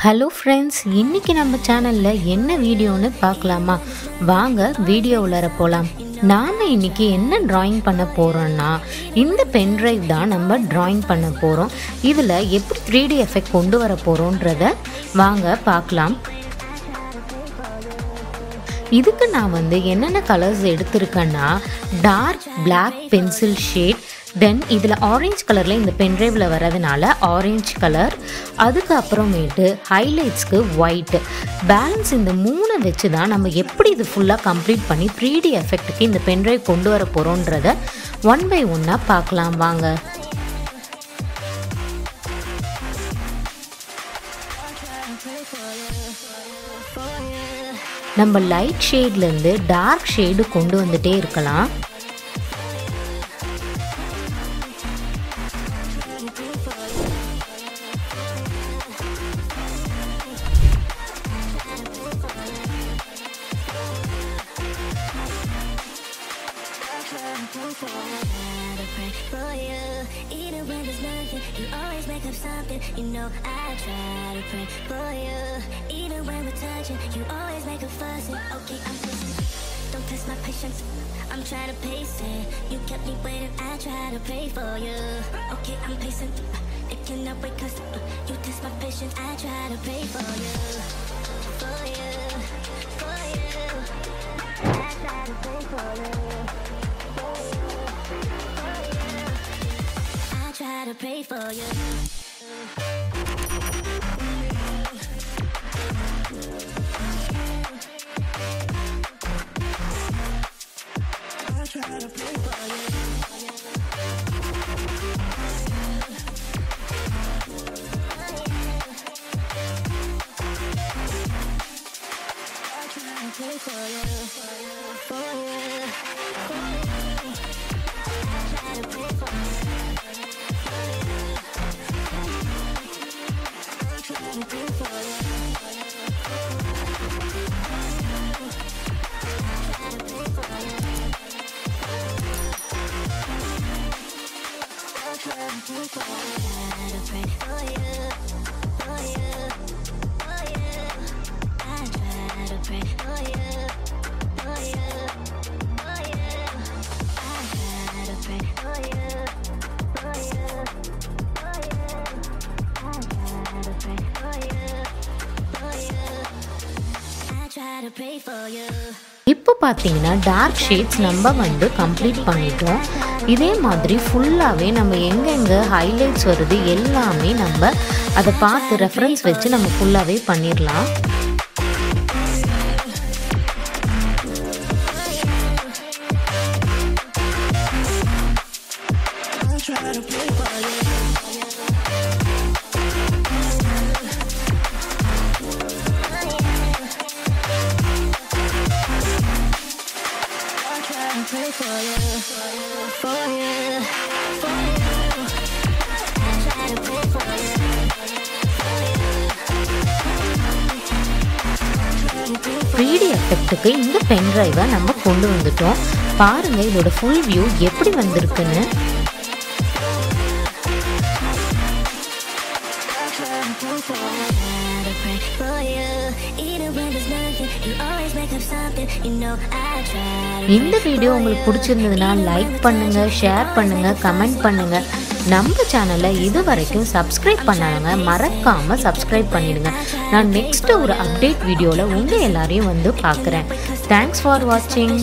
Hello friends, இன்னைக்கு நம்ம சேனல்ல என்ன வீடியோன்னு பார்க்கலாமா? வாங்க வீடியோ உள்ளர போலாம். நாம இன்னைக்கு என்ன டிராயிங் பண்ண போறோம்னா இந்த பென் டிரைவ் தான் நம்ம டிராயிங் பண்ண போறோம். இதுல எப்படி 3D எஃபெக்ட் கொண்டு வர போறோம்ன்றத வாங்க பார்க்கலாம். இதுக்கு நான் என்னென்ன கலர்ஸ் எடுத்துருக்கேன்னா dark black pencil shade, then இதில் ஆரஞ்சு கலரில் இந்த பென்ட்ரைவில் வரதுனால ஆரஞ்சு கலர், அதுக்கப்புறமேட்டு ஹைலைட்ஸ்க்கு ஒயிட், பேலன்ஸ் இந்த மூணை வச்சு தான் நம்ம எப்படி இது ஃபுல்லாக கம்ப்ளீட் பண்ணி 3D எஃபெக்ட்டுக்கு இந்த பென்ட்ரைவ் கொண்டு வர போகிறோன்றத ஒன் பை ஒன்னாக பார்க்கலாம் வாங்க. நம்ம லைட் ஷேட்லேருந்து டார்க் ஷேடு கொண்டு வந்துட்டே இருக்கலாம். You know I try to pray for you. Even when we're touching, you always make a fuss. Okay, I'm patient. Don't test my patience. I'm trying to pace it. You kept me waiting. I try to pray for you. Okay, I'm patient. It cannot wait 'cause you test my patience. I try to pray for you. For you. For you. I try to pray for you. For you. For you. I try to pray for you. இப்போ பார்த்தீங்கன்னா dark shades நம்ம complete பண்ணிட்டோம். இதே மாதிரி ஃபுல்லாகவே நம்ம எங்கெங்கே highlights வருது எல்லாமே நம்ம அதை பார்த்து ரெஃபரன்ஸ் வச்சு நம்ம ஃபுல்லாகவே பண்ணிடலாம். எஃபெக்ட்டுக்கு இந்த பென் டிரைவை நம்ம கொண்டு வந்துட்டோம். பாருங்க இதோட ஃபுல் வியூ எப்படி வந்திருக்குன்னு. இந்த வீடியோ உங்களுக்கு பிடிச்சிருந்ததுன்னா லைக் பண்ணுங்க, ஷேர் பண்ணுங்க, கமெண்ட் பண்ணுங்க. நம்ம சேனலை இது வரைக்கும் சப்ஸ்கிரைப் பண்ணாங்க மறக்காம சப்ஸ்கிரைப் பண்ணிடுங்க. நான் நெக்ஸ்ட் ஒரு அப்டேட் வீடியோவில் உங்கள் எல்லாரையும் பார்க்குறேன். தேங்க்ஸ் ஃபார் வாட்சிங்.